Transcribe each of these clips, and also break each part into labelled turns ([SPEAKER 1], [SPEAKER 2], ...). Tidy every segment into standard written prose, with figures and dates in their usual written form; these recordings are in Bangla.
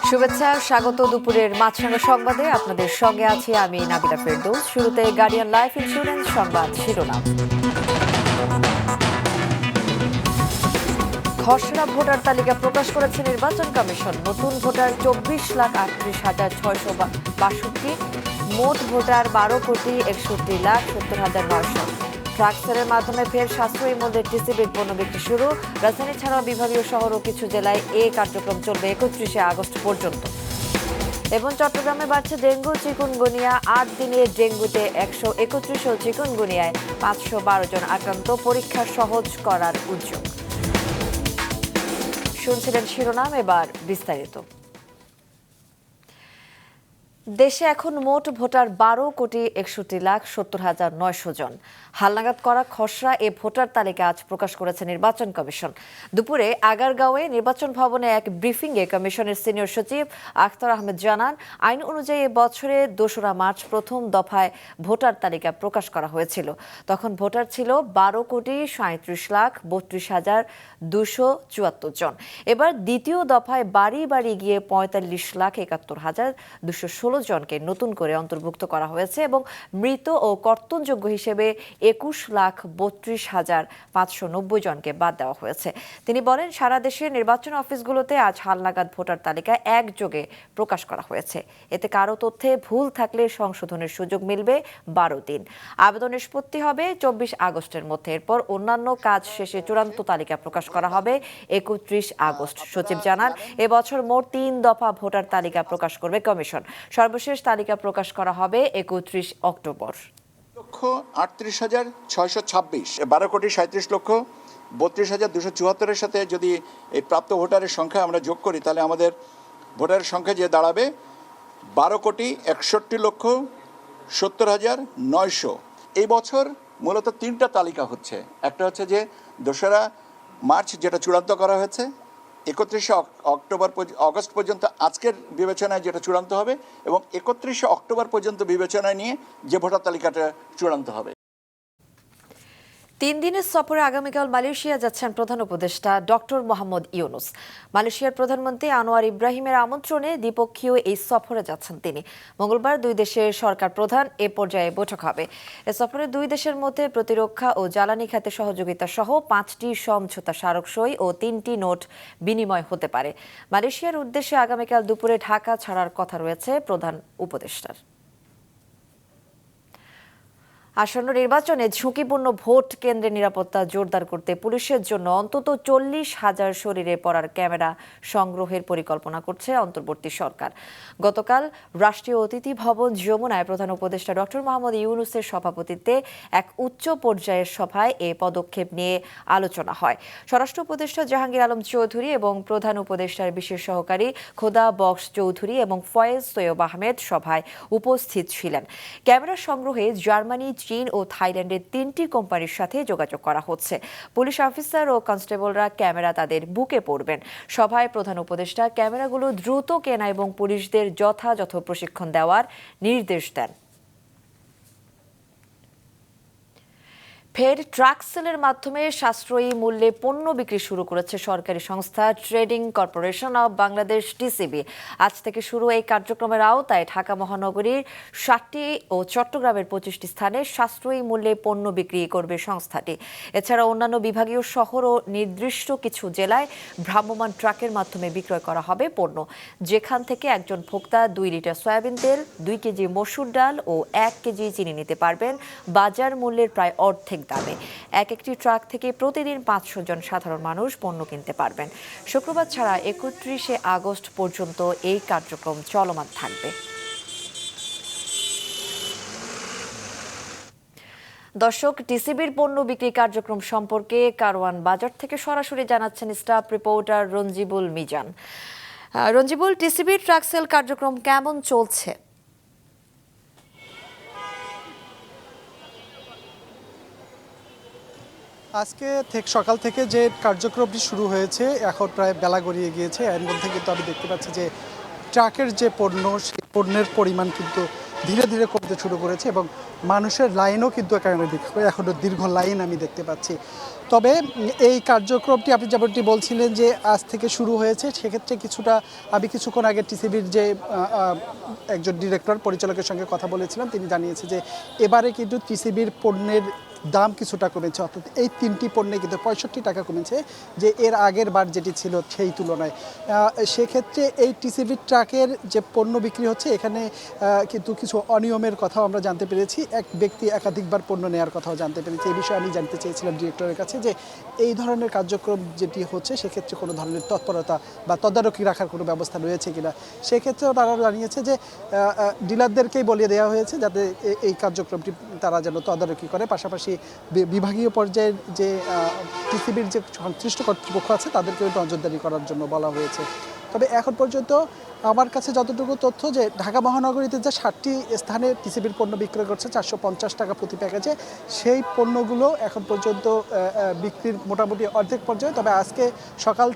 [SPEAKER 1] শুভেচ্ছা, স্বাগত দুপুরের মাছরাঙা সংবাদে। আপনাদের সঙ্গে আছি আমি নাবিলা ফেরদৌস। শুরুতে গার্ডিয়ান লাইফ ইন্স্যুরেন্স সংবাদ শিরোনাম। খসড়া ভোটার তালিকা প্রকাশ করেছে নির্বাচন কমিশন। নতুন ভোটার 24,38,662, মোট ভোটার 12,61,70,900। ট্রাক সেলের মাধ্যমে ফের সাশ্রয়ী মূল্যে টিসিবির পণ্য বিক্রি শুরু। রাজধানী ছাড়াও বিভাগীয় শহর ও কিছু জেলায় এই কার্যক্রম চলবে 31শে আগস্ট পর্যন্ত। এবং চট্টগ্রামে বাড়ছে ডেঙ্গু চিকুনগুনিয়া। 8 দিনে ডেঙ্গুতে 131 ও চিকুনগুনিয়ায় 512 জন আক্রান্ত। পরীক্ষা সহজ করার উদ্যোগ। শুনছিলেন শিরোনাম, এবার বিস্তারিত। দেশে এখন মোট ভোটার 12,61,70,900 জন। হালনাগাদ করা খসড়া এ ভোটার তালিকা আজ প্রকাশ করেছে নির্বাচন কমিশন। দুপুরে আগারগাঁওয়ে নির্বাচন ভবনে এক ব্রিফিংয়ে কমিশনের সিনিয়র সচিব আখতার আহমেদ জানান, আইন অনুযায়ী বছরে 2রা মার্চ প্রথম দফায় ভোটার তালিকা প্রকাশ করা হয়েছিল। তখন ভোটার ছিল 12,37,32,274 জন। এবার দ্বিতীয় দফায় বাড়ি বাড়ি গিয়ে 45,71,216 জনকে নতুন করে অন্তর্ভুক্ত করা হয়েছে এবং মৃত ও কর্তনযোগ্য হিসেবে 21,32,590 জনকে বাদ দেওয়া হয়েছে। তিনি বলেন, সারা দেশের নির্বাচন অফিসগুলোতে আজ হালনাগাদ ভোটার তালিকা একযোগে প্রকাশ করা হয়েছে। এতে কারো তথ্যে ভুল থাকলে সংশোধনের সুযোগ মিলবে 12 দিন। আবেদন নিষ্পত্তি হবে 24 আগস্টের মধ্যে। এরপর অন্যান্য কাজ শেষে চূড়ান্ত তালিকা প্রকাশ করা হবে 31 আগস্ট। সচিব জানান, এবছর মোট 3 দফা ভোটার তালিকা প্রকাশ করবে কমিশন। সর্বশেষ তালিকা প্রকাশ করা হবে 31 অক্টোবর।
[SPEAKER 2] 38,626, 12,37,32,274 সাথে যদি এই প্রাপ্ত ভোটারের সংখ্যা আমরা যোগ করি, তাহলে আমাদের ভোটারের সংখ্যা যে দাঁড়াবে 12,61,70,900। এই বছর মূলত 3টা তালিকা হচ্ছে। একটা হচ্ছে যে 2রা মার্চ যেটা চূড়ান্ত করা হয়েছে, 31শে আগস্ট পর্যন্ত আজকের বিবেচনায় যেটা চূড়ান্ত হবে, এবং 31শে অক্টোবর পর্যন্ত বিবেচনায় নিয়ে যে ভোটার তালিকাটা চূড়ান্ত হবে।
[SPEAKER 1] 3 দিনের সফরে আগামীকাল মালয়েশিয়া যাচ্ছেন প্রধান উপদেষ্টা ডক্টর মোহাম্মদ ইউনুস। মালয়েশিয়ার প্রধানমন্ত্রী আনোয়ার ইব্রাহিমের আমন্ত্রণে দ্বিপক্ষীয় এই সফরে যাচ্ছেন তিনি। মঙ্গলবার 2 দেশের সরকার প্রধান এ পর্যায়ে বৈঠক হবে। এ সফরে 2 দেশের মধ্যে প্রতিরক্ষা ও জ্বালানি খাতে সহযোগিতা সহ 5টি সমঝোতা স্মারক সই ও 3টি নোট বিনিময় হতে পারে। মালয়েশিয়ার উদ্দেশ্যে আগামীকাল দুপুরে ঢাকা ছাড়ার কথা রয়েছে প্রধান উপদেষ্টার। আসন্ন নির্বাচনে ঝুঁকিপূর্ণ ভোট কেন্দ্রের নিরাপত্তা জোরদার করতে পুলিশের জন্য অন্তত 40,000 শরীরে পড়ার ক্যামেরা সংগ্রহের পরিকল্পনা করছে অন্তর্বর্তী সরকার। গতকাল রাষ্ট্রীয় অতিথি ভবন যমুনায় প্রধান উপদেষ্টা ডক্টর মোহাম্মদ ইউনুসের সভাপতিত্বে এক উচ্চ পর্যায়ের সভায় এ পদক্ষেপ নিয়ে আলোচনা হয়। স্বরাষ্ট্র উপদেষ্টা জাহাঙ্গীর আলম চৌধুরী এবং প্রধান উপদেষ্টার বিশেষ সহকারী খোদা বক্স চৌধুরী এবং ফয়েজ সৈয়ব আহমেদ সভায় উপস্থিত ছিলেন। ক্যামেরা সংগ্রহে জার্মানি, চীন ও থাইল্যান্ডের 3টি কোম্পানির সাথে যোগাযোগ করা হচ্ছে। পুলিশ অফিসার ও কনস্টেবলরা ক্যামেরা তাদের বুকে পড়বেন। সভায় প্রধান উপদেষ্টা ক্যামেরাগুলো দ্রুত কেনা এবং পুলিশদের যথাযথ প্রশিক্ষণ দেওয়ার নির্দেশ দেন। ফের ট্রাক সেলের মাধ্যমে সাশ্রয়ী মূল্যে পণ্য বিক্রি শুরু করেছে সরকারি সংস্থা trading corporation of Bangladesh TCB. আজ থেকে শুরু এই কার্যক্রমের আওতায় ঢাকা মহানগরীর 60টি ও চট্টগ্রামের 25টি স্থানে সাশ্রয়ী মূল্যে পণ্য বিক্রি করবে সংস্থাটি। এছাড়া অন্যান্য বিভাগীয় শহর ও নির্দিষ্ট কিছু জেলায় ভ্রাম্যমাণ ট্রাকের মাধ্যমে বিক্রয় করা হবে পণ্য, যেখান থেকে একজন ভোক্তা 2 লিটার সয়াবিন তেল, 2 কেজি মসুর ডাল ও 1 কেজি চিনি নিতে পারবেন বাজার মূল্যের প্রায় অর্ধেক দামে। একটি ট্রাক থেকে প্রতিদিন 500 জন সাধারণ মানুষ পণ্য কিনতে পারবেন। শুক্রবার ছাড়া 31শে আগস্ট পর্যন্ত এই কার্যক্রম চলমান থাকবে। দর্শক, টিসিবির পণ্য বিক্রি কার্যক্রম সম্পর্কে কারওয়ান বাজার থেকে সরাসরি জানাচ্ছেন স্টাফ রিপোর্টার রঞ্জিবুল মিজান। রঞ্জিবুল, টিসিবির ট্রাক সেল কার্যক্রম কেমন চলছে?
[SPEAKER 3] আজকে সকাল থেকে যে কার্যক্রমটি শুরু হয়েছে এখন প্রায় বেলা গড়িয়ে গিয়েছে। এর মধ্যে কিন্তু আমি দেখতে পাচ্ছি যে ট্রাকের যে পণ্য সেই পণ্যের পরিমাণ কিন্তু ধীরে ধীরে কমতে শুরু করেছে এবং মানুষের লাইনও কিন্তু এখনও দীর্ঘ লাইন আমি দেখতে পাচ্ছি। তবে এই কার্যক্রমটি আপনি যেমনটি বলছিলেন যে আজ থেকে শুরু হয়েছে, সেক্ষেত্রে আমি কিছুক্ষণ আগে টিসিবির যে একজন ডিরেক্টর পরিচালকের সঙ্গে কথা বলেছিলাম, তিনি জানিয়েছে যে এবারে কিন্তু টিসিবির পণ্যের দাম কিছুটা কমেছে, অর্থাৎ এই 3টি পণ্যে কিন্তু 65 টাকা কমেছে যে এর আগের বার যেটি ছিল সেই তুলনায়। সেক্ষেত্রে এই টিসিবি ট্রাকের যে পণ্য বিক্রি হচ্ছে এখানে কিন্তু কিছু অনিয়মের কথাও আমরা জানতে পেরেছি, এক ব্যক্তি একাধিকবার পণ্য নেওয়ার কথাও জানতে পেরেছি। এই বিষয়ে আমি জানতে চেয়েছিলাম ডিরেক্টরের কাছে যে এই ধরনের কার্যক্রম যেটি হচ্ছে সেক্ষেত্রে কোনো ধরনের তৎপরতা বা তদারকি রাখার কোনো ব্যবস্থা রয়েছে কিনা। সেক্ষেত্রেও তারা জানিয়েছে যে ডিলারদেরকেই বলে দেওয়া হয়েছে যাতে এই কার্যক্রমটি তারা যেন তদারকি করে, পাশাপাশি বিভাগীয় পর্যায়ের যে টিসিবির যে সংশ্লিষ্ট কর্তৃপক্ষ আছে তাদেরকেও নজরদারি করার জন্য বলা হয়েছে। তবে এখন পর্যন্ত আমার কাছে যতটুকু তথ্য যে ঢাকা মহানগরীতে যে 7টি স্থানে টিসিবির পণ্য বিক্রয় করছে 450 টাকা প্রতি প্যাকেজে, সেই পণ্যগুলো এখন পর্যন্ত বিক্রির মোটামুটি অর্ধেক পর্যায়ে। তবে আজকে সকাল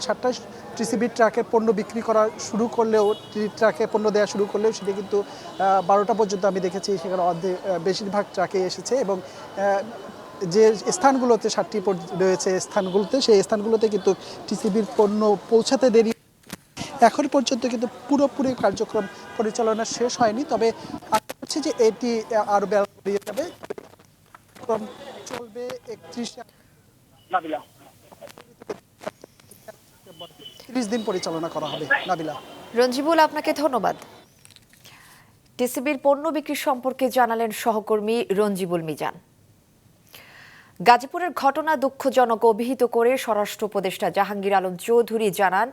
[SPEAKER 3] 7টায় টিসিবির ট্রাকের পণ্য বিক্রি করা শুরু করলেও, ট্রাকে পণ্য দেওয়া শুরু করলেও সেটা কিন্তু 12টা পর্যন্ত আমি দেখেছি সেখানে বেশিরভাগ ট্রাকে এসেছে এবং যে স্থানগুলোতে 7টি রয়েছে স্থানগুলোতে, সেই স্থানগুলোতে কিন্তু টিসিবির পণ্য পৌঁছাতে দেরি। এখন পর্যন্ত কিন্তু পুরোপুরি কার্যক্রম পরিচালনা শেষ হয়নি, তবে আশা করছি যে এটি আরও বেড়ে যাবে। চলবে 30 দিন পরিচালনা করা হবে। নাবিলা।
[SPEAKER 1] রঞ্জিবুল, আপনাকে ধন্যবাদ। টিসিবির পণ্য বিক্রি সম্পর্কে জানালেন সহকর্মী রঞ্জিবুল মিজান। গাজীপুরের ঘটনা দুঃখজনক অভিহিত করে স্বরাষ্ট্র উপদেষ্টা জাহাঙ্গীর আলম চৌধুরী জানান,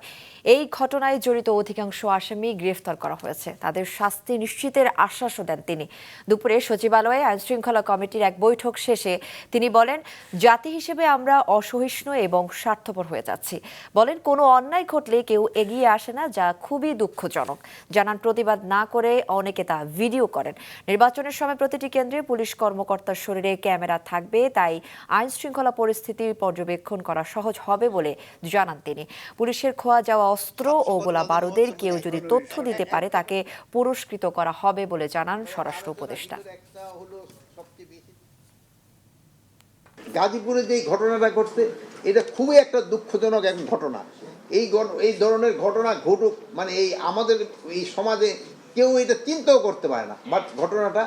[SPEAKER 1] এই ঘটনায় জড়িত অধিকাংশ আসামি গ্রেফতার করা হয়েছে, তাদের শাস্তি নিশ্চিতের আশ্বাসও দেন তিনি। দুপুরে সচিবালয়ে আইনশৃঙ্খলা কমিটির এক বৈঠক শেষে তিনি বলেন, জাতি হিসেবে আমরা অসহিষ্ণু এবং স্বার্থপর হয়ে যাচ্ছি। বলেন, কোনো অন্যায় ঘটলে কেউ এগিয়ে আসে না, যা খুবই দুঃখজনক। জানান, প্রতিবাদ না করে অনেকে তা ভিডিও করেন। নির্বাচনের সময় প্রতিটি কেন্দ্রে পুলিশ কর্মকর্তার শরীরে ক্যামেরা থাকবে, তাই আইন শৃঙ্খলা পরিস্থিতি পর্যবেক্ষণ করা সহজ হবে বলে জানান তিনি। পুলিশের খোয়া যাওয়া অস্ত্র ও গোলা বারুদের কেউ যদি তথ্য দিতে পারে তাকে পুরস্কৃত করা হবে বলে জানান স্বরাষ্ট্র উপদেষ্টা।
[SPEAKER 4] গাজীপুরে যে ঘটনাটা ঘটছে এটা খুবই একটা দুঃখজনক এক ঘটনা। এই ধরনের ঘটনা ঘটুক মানে আমাদের এই সমাজে কেউ এটা চিন্তাও করতে পারে না, বাট ঘটনাটা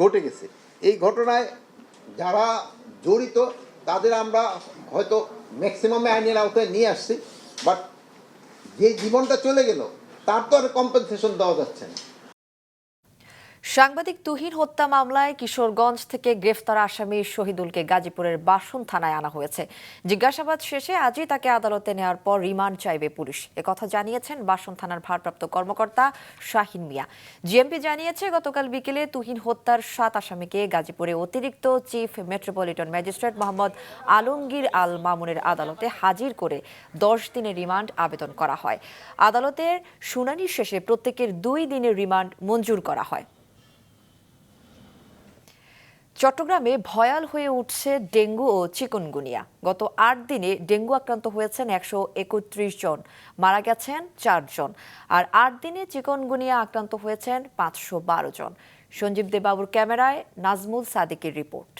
[SPEAKER 4] ঘটে গেছে। এই ঘটনায় যারা জড়িত তাদের আমরা হয়তো ম্যাক্সিমামে আইনের আওতায় নিয়ে আসছি, বাট যে জীবনটা চলে গেল তার তো আর কম্পেনসেশন দেওয়া যাচ্ছে না।
[SPEAKER 1] সাংবাদিক তুহিন হত্যা মামলায় কিশোরগঞ্জ থেকে গ্রেফতার আসামি শহীদুলকে গাজীপুরের বাসন থানায় আনা হয়েছে। জিজ্ঞাসাবাদ শেষে আজই তাকে আদালতে নেওয়ার পর রিমান্ড চাইবে পুলিশ, একথা জানিয়েছেন বাসন থানার ভারপ্রাপ্ত কর্মকর্তা শাহিন মিয়া। জিএমপি জানিয়েছে, গতকাল বিকেলে তুহিন হত্যার 7 আসামিকে গাজীপুরে অতিরিক্ত chief metropolitan magistrate Mohammad Alamgir Al মামুনের আদালতে হাজির করে 10 দিনের রিমান্ড আবেদন করা হয়। আদালতের শুনানি শেষে প্রত্যেকের 2 দিনের রিমান্ড মঞ্জুর করা হয়। চট্টগ্রামে ভয়াল হয়ে উঠছে ডেঙ্গু ও চিকুনগুনিয়া। গত 8 দিনে ডেঙ্গু আক্রান্ত হয়েছেন 131 জন, মারা গেছেন 4 জন। আর 8 দিনে চিকুনগুনিয়া আক্রান্ত হয়েছেন 512 জন। সঞ্জীব দেবাবুর ক্যামেরায় নাজমুল সাদিকের রিপোর্ট।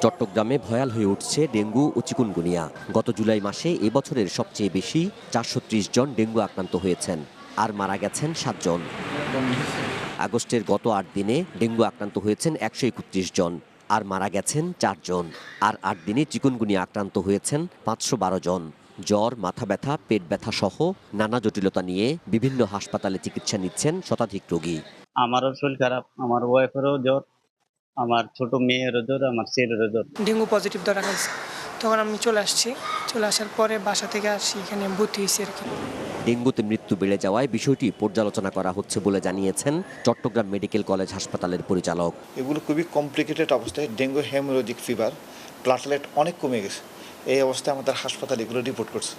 [SPEAKER 5] চট্টগ্রামে ভয়াল হয়ে উঠছে ডেঙ্গু ও চিকুনগুনিয়া। গত জুলাই মাসে এবছরের সবচেয়ে বেশি 430 জন ডেঙ্গু আক্রান্ত হয়েছেন, আর মারা গেছেন 7 জন। আগস্টের গত 8 দিনে ডেঙ্গু আক্রান্ত হয়েছেন 131 জন, আর মারা গেছেন 4 জন। আর 8 দিনে চিকুনগুনিয়া আক্রান্ত হয়েছেন 512 জন। জ্বর, মাথা ব্যথা, পেট ব্যথা সহ নানা জটিলতা নিয়ে বিভিন্ন হাসপাতালে চিকিৎসা নিচ্ছেন শতাধিক রোগী।
[SPEAKER 6] আমারও শরীর খারাপ, আমার ওয়াইফেরও জ্বর, আমার ছোট মেয়েরও জ্বর, আমার ছেলেরও জ্বর।
[SPEAKER 7] ডেঙ্গু পজিটিভ ধরা হয়েছে, তখন আমি চলে আসার পরে বাসা থেকে আসি, এখানে ভর্তি হয়েছি আর কি।
[SPEAKER 5] ডেঙ্গুতে মৃত্যু বেড়ে যাওয়ায় বিষয়টি পর্যালোচনা করা হচ্ছে বলে জানিয়েছেন চট্টগ্রাম মেডিকেল কলেজ হাসপাতালের পরিচালক।
[SPEAKER 8] এগুলো খুবই কমপ্লিকেটেড অবস্থায়, ডেঙ্গু হেমোরোজিক ফিভার, প্লাটলেট অনেক কমে গেছে। এই অবস্থায় আমাদের হাসপাতাল এগুলো রিপোর্ট করছে।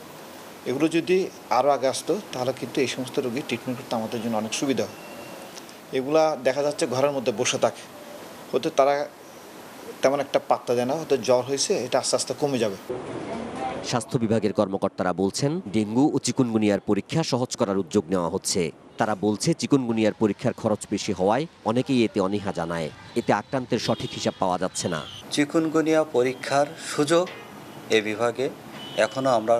[SPEAKER 8] এগুলো যদি আরও আগে আসতো তাহলে কিন্তু এই সমস্ত রোগী ট্রিটমেন্ট করতে আমাদের জন্য অনেক সুবিধা হয়। এগুলা দেখা যাচ্ছে ঘরের মধ্যে বসে থাকে, হয়তো তারা তেমন একটা পাত্তা দেয় না, হয়তো জ্বর হয়েছে, এটা আস্তে আস্তে কমে যাবে।
[SPEAKER 5] স্বাস্থ্য বিভাগের কর্মকর্তারা বলছেন, ডেঙ্গু ও চিকুনগুনিয়ার পরীক্ষা সহজ করার উদ্যোগ নেওয়া হচ্ছে। তারা বলছে, চিকুনগুনিয়ার পরীক্ষার খরচ বেশি হওয়ায় অনেকেই এতে অনীহা জানায়। এতে আক্রান্তের সঠিক হিসাব পাওয়া যাচ্ছে না।
[SPEAKER 9] চিকুনগুনিয়া পরীক্ষার সুযোগ এ বিভাগে এখনও আমরা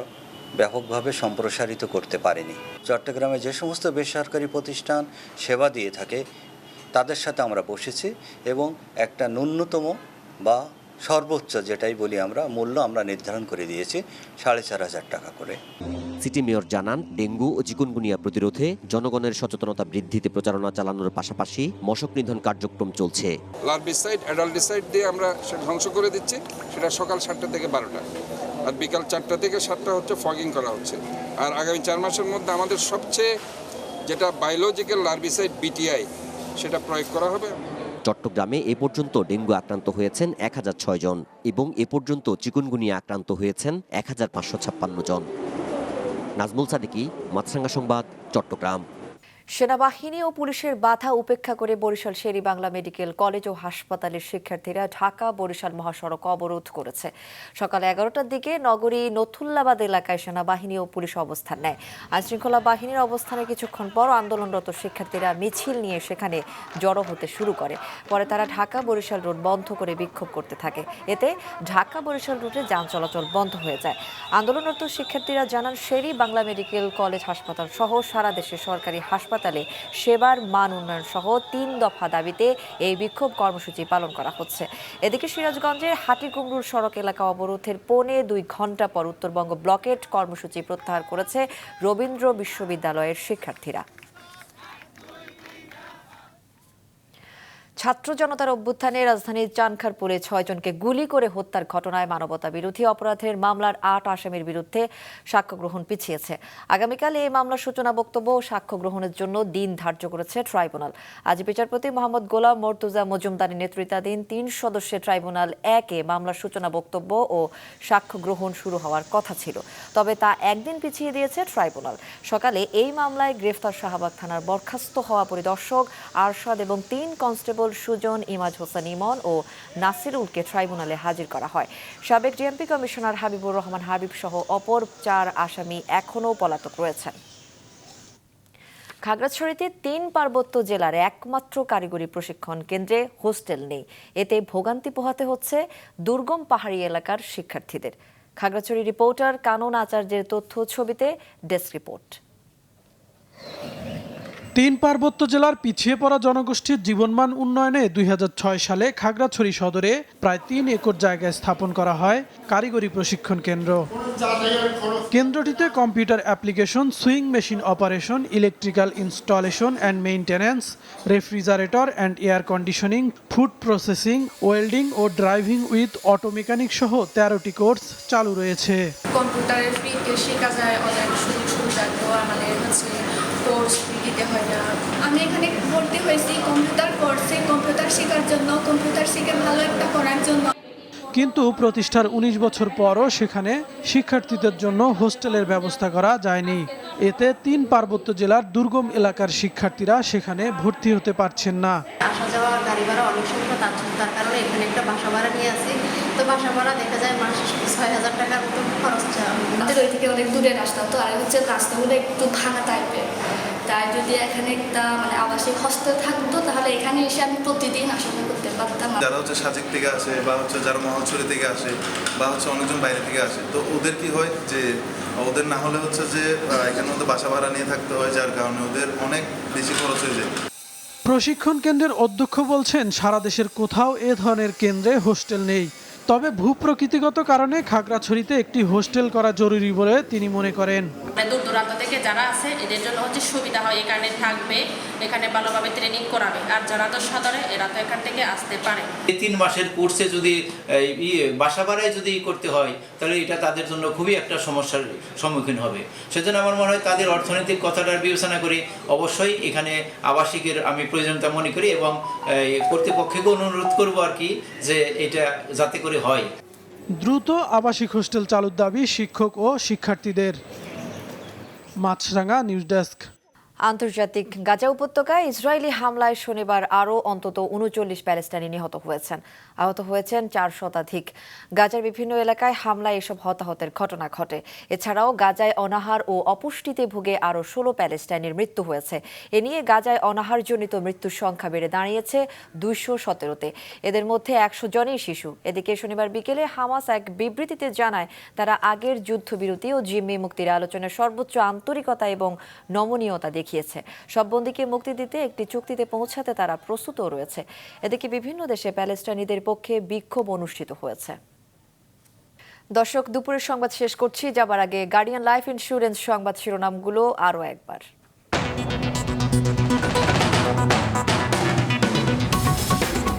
[SPEAKER 9] ব্যাপকভাবে সম্প্রসারিত করতে পারিনি। চট্টগ্রামে যে সমস্ত বেসরকারি প্রতিষ্ঠান সেবা দিয়ে থাকে তাদের সাথে আমরা বসেছি এবং একটা ন্যূনতম বা সর্বোচ্চ যেটাই বলি আমরা মূল্য আমরা নির্ধারণ করে দিয়েছি 4,500 টাকা করে।
[SPEAKER 5] সিটি মেয়র জানান, ডেঙ্গু ও চিকুনগুনিয়া প্রতিরোধে জনগণের সচেতনতা বৃদ্ধিতে প্রচারণা চালানোর পাশাপাশি মশক নিধন কার্যক্রম চলছে।
[SPEAKER 10] লার্ভিসাইড অ্যাডাল্টিসাইড দিয়ে আমরা সেটা ধ্বংস করে দিচ্ছি। সেটা সকাল 7টা থেকে 12টা, আর বিকাল 4টা থেকে 7টা হচ্ছে ফগিং করা হচ্ছে। আর আগামী 4 মাসের মধ্যে আমাদের সবচেয়ে যেটা বায়োলজিক্যাল লার্ভিসাইড BTI সেটা প্রয়োগ করা হবে।
[SPEAKER 5] চট্টগ্রামে এ পর্যন্ত ডেঙ্গু আক্রান্ত হয়েছেন 1006 জন এবং এ পর্যন্ত চিকুনগুনিয়া আক্রান্ত হয়েছেন 1556 জন। নাজমুল সাদিকি, মাছরাঙ্গা সংবাদ, চট্টগ্রাম।
[SPEAKER 1] সেনাবাহিনী ও পুলিশের বাধা উপেক্ষা করে বরিশাল শের-ই-বাংলা মেডিকেল কলেজ ও হাসপাতালের শিক্ষার্থীরা ঢাকা বরিশাল মহাসড়ক অবরোধ করেছে। সকাল 11টার দিকে নগরী নথুল্লাবাদ এলাকায় সেনাবাহিনী ও পুলিশ অবস্থান নেয়। আইনশৃঙ্খলা বাহিনীর অবস্থানে কিছুক্ষণ পর আন্দোলনরত শিক্ষার্থীরা মিছিল নিয়ে সেখানে জড়ো হতে শুরু করে। পরে তারা ঢাকা বরিশাল রোড বন্ধ করে বিক্ষোভ করতে থাকে। এতে ঢাকা বরিশাল রুটে যান চলাচল বন্ধ হয়ে যায়। আন্দোলনরত শিক্ষার্থীরা জানান, শের-ই-বাংলা মেডিকেল কলেজ হাসপাতাল সহ সারা দেশের সরকারি হাসপাতালে সেবার মান উন্নয়ন সহ 3 দফা দাবিতে এই বিক্ষোভ কর্মসূচি পালন করা হচ্ছে। এদিকে সিরাজগঞ্জের হাটিকুমরুল সড়ক এলাকা অবরোধের 2.25 ঘণ্টা পর উত্তরবঙ্গ ব্লকেট কর্মসূচি প্রত্যাহার করেছে রবীন্দ্র বিশ্ববিদ্যালয়ের শিক্ষার্থীরা। ছাত্র জনতার অভ্যুত্থানে রাজধানীর চানখারপুরে 6 জনকে গুলি করে হত্যার ঘটনায় মানবতা বিরোধী অপরাধের মামলার 8 আসামির বিরুদ্ধে সাক্ষ্য গ্রহণ পিছিয়েছে। আগামীকাল এই মামলার সূচনা বক্তব্য ও সাক্ষ্য গ্রহণের জন্য দিন ধার্য করেছে ট্রাইব্যুনাল। আজ বিচারপতি মোহাম্মদ গোলাম মর্তুজা মজুমদারের নেতৃত্বাধীন 3 সদস্যের ট্রাইব্যুনাল 1-এ মামলার সূচনা বক্তব্য ও সাক্ষ্য গ্রহণ শুরু হওয়ার কথা ছিল, তবে তা একদিন পিছিয়ে দিয়েছে ট্রাইব্যুনাল। সকালে এই মামলায় গ্রেফতার শাহবাগ থানার বরখাস্ত হওয়া পরিদর্শক আরশাদ এবং 3 কনস্টেবল সুজন, ইমাজ হোসেন ইমন ও নাসিরুলকে ট্রাইব্যুনালে হাজির করা হয়। সাবেক ডিএমপি কমিশনার হাবিবুর রহমান হাবিব সহ অপর 4 আসামি এখনও পলাতক রয়েছেন। খাগড়াছড়িতে 3 পার্বত্য জেলার একমাত্র কারিগরি প্রশিক্ষণ কেন্দ্রে হোস্টেল নেই। এতে ভোগান্তি পোহাতে হচ্ছে দুর্গম পাহাড়ি এলাকার শিক্ষার্থীদের। খাগড়াছড়ি রিপোর্টার কানন আচার্যের তথ্য ছবিতে ডেস্ক রিপোর্ট।
[SPEAKER 3] 3 পার্বত্য জেলার পিছিয়ে পড়া জনগোষ্ঠীর জীবনমান উন্নয়নে 2006 সালে খাগড়াছড়ি সদরে প্রায় 3 একর জায়গায় স্থাপন করা হয় কারিগরি প্রশিক্ষণ কেন্দ্র। কেন্দ্রটিতে computer application, sewing machine operation, electrical installation and maintenance, refrigerator and air conditioning, food processing, welding ও ড্রাইভিং উইথ অটো মেকানিক সহ 13টি কোর্স চালু রয়েছে।
[SPEAKER 11] কম্পিউটারের ফ্রিতে শেখা যায়, অনেক সুযোগ সুবিধা দেওয়া, মানে হচ্ছে কোর্স দিতে হয় না। আমি এখানে ভর্তি হয়েছি কম্পিউটার কোর্সে, কম্পিউটার শেখার জন্য, কম্পিউটার শিখে ভালো একটা করার জন্য।
[SPEAKER 3] কিন্তু প্রতিষ্ঠার 19 বছর পরও সেখানে শিক্ষার্থীদের জন্য হোস্টেলের ব্যবস্থা করা যায়নি। এতে 3 পার্বত্য জেলার দুর্গম এলাকার শিক্ষার্থীরা সেখানে ভর্তি হতে পারছেন না।
[SPEAKER 11] আসা যাওয়া গাড়ি ভাড়া অনেক সংখ্যা, তার কারণে এখানে একটা বাসা ভাড়া নিয়ে আসি। তো বাসা ভাড়া দেখা যায় মাসে 6,000 টাকার মতো খরচ চায়। আমাদের ওই থেকে অনেক দূরে রাস্তা, তো আর হচ্ছে রাস্তাগুলো একটু ভাঙা টাইপের। তাই যদি এখানে একটা মানে আবাসিক হোস্টেল থাকতো তাহলে এখানে এসে আমি প্রতিদিন আসা করতে পারতাম।
[SPEAKER 12] যারা হচ্ছে সাজেক থেকে আসে বা হচ্ছে যারা মহাছড়ি থেকে আসে বা হচ্ছে অনেকজন বাইরে থেকে আসে, তো ওদের কি হয় যে ওদের না হলে হচ্ছে যে এখানে মধ্যে বাসা ভাড়া নিয়ে থাকতে হয়, যার কারণে ওদের অনেক বেশি খরচ হয়ে যায়।
[SPEAKER 3] প্রশিক্ষণ কেন্দ্রের অধ্যক্ষ বলছেন, সারা দেশের কোথাও এ ধরনের কেন্দ্রে হোস্টেল নেই। তবে ভূপ্রকৃতিগত কারণে খাগড়াছড়িতে একটি হোস্টেল করা জরুরি বলে তিনি মনে করেন।
[SPEAKER 11] দূর দূরান্ত থেকে যারা আছে এদের জন্য হচ্ছে সুবিধা হয়, এখানে থাকবে, এখানে ভালোভাবে ট্রেনিং করাবে। আর যারা তো সাধারণ এরা তো এখান থেকে আসতে পারে।
[SPEAKER 13] এই 3 মাসের কোর্সে যদি বাসা ভাড়ায় যদি করতে হয় তাহলে এটা তাদের জন্য খুবই একটা সমস্যার সম্মুখীন হবে। সেজন্য আমার মনে হয় তাদের অর্থনৈতিক কথাটার বিবেচনা করি অবশ্যই এখানে আবাসিকের আমি প্রয়োজনীয়তা মনে করি এবং কর্তৃপক্ষকে অনুরোধ করব আর কি যে এটা যাতে করে হয়।
[SPEAKER 3] দ্রুত আবাসিক হোস্টেল চালুর দাবি শিক্ষক ও শিক্ষার্থীদের। মাছরাঙ্গা নিউজ ডেস্ক।
[SPEAKER 1] আন্তর্জাতিক গাজা উপত্যকায় ইসরায়েলি হামলায় শনিবার আরও অন্তত ৩৯ প্যালেস্টাইনি নিহত হয়েছেন। আহত হয়েছেন ৪ শতাধিক। গাজার বিভিন্ন এলাকায় হামলায় এসব হতাহতের ঘটনা ঘটে। এছাড়াও গাজায় অনাহার ও অপুষ্টিতে ভুগে আরও ১৬ প্যালেস্টাইনির মৃত্যু হয়েছে। এ নিয়ে গাজায় অনাহারজনিত মৃত্যুর সংখ্যা বেড়ে দাঁড়িয়েছে ২১৭-তে। এদের মধ্যে ১০০ জনই শিশু। এদিকে শনিবার বিকেলে হামাস এক বিবৃতিতে জানায় তারা আগের যুদ্ধবিরতি ও জিম্মি মুক্তির আলোচনায় সর্বোচ্চ আন্তরিকতা এবং নমনীয়তা দেখিয়েছে। সব বন্দীকে মুক্তি দিতে একটি চুক্তিতে পৌঁছাতে তারা প্রস্তুত রয়েছে। এদিকে বিভিন্ন দেশে প্যালেস্টাইনিদের পক্ষে বিক্ষোভ অনুষ্ঠিত হয়েছে। দর্শক, দুপুরের সংবাদ শেষ করছি। যাবার আগে গার্ডিয়ান লাইফ ইন্স্যুরেন্স সংবাদ শিরোনামগুলো আরও একবার।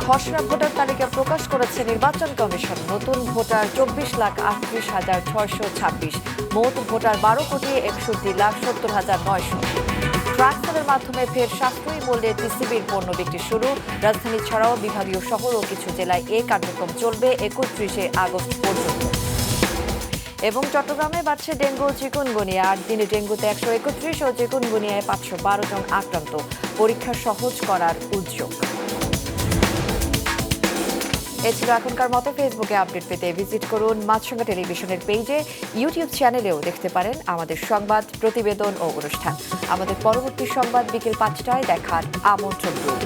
[SPEAKER 1] খসড়া ভোটার তালিকা প্রকাশ করেছে নির্বাচন কমিশন। নতুন ভোটার ২৪,৩৮,৬২৬, মোট ভোটার ১২,৬১,৭০,৯০০। ট্রাক্টরের মাধ্যমে ফের সাশ্রয়ী মূল্যে টিসিবির পণ্য বিক্রি শুরু। রাজধানী ছাড়াও বিভাগীয় শহর ও কিছু জেলায় এ কার্যক্রম চলবে ৩১শে আগস্ট পর্যন্ত। এবং চট্টগ্রামে বাড়ছে ডেঙ্গু ও চিকুনগুনিয়া। ৮ দিনে ডেঙ্গুতে ১৩১ ও চিকুনগুনিয়ায় ৫১২ জন আক্রান্ত। পরীক্ষা সহজ করার উদ্যোগ। এ ছিল এখনকার মতো। ফেসবুকে আপডেট পেতে ভিজিট করুন মাছরাঙা টেলিভিশনের পেজে। ইউটিউব চ্যানেলেও দেখতে পারেন আমাদের সংবাদ, প্রতিবেদন ও অনুষ্ঠান। আমাদের পরবর্তী সংবাদ বিকেল ৫টায় দেখার আমন্ত্রণ রইল।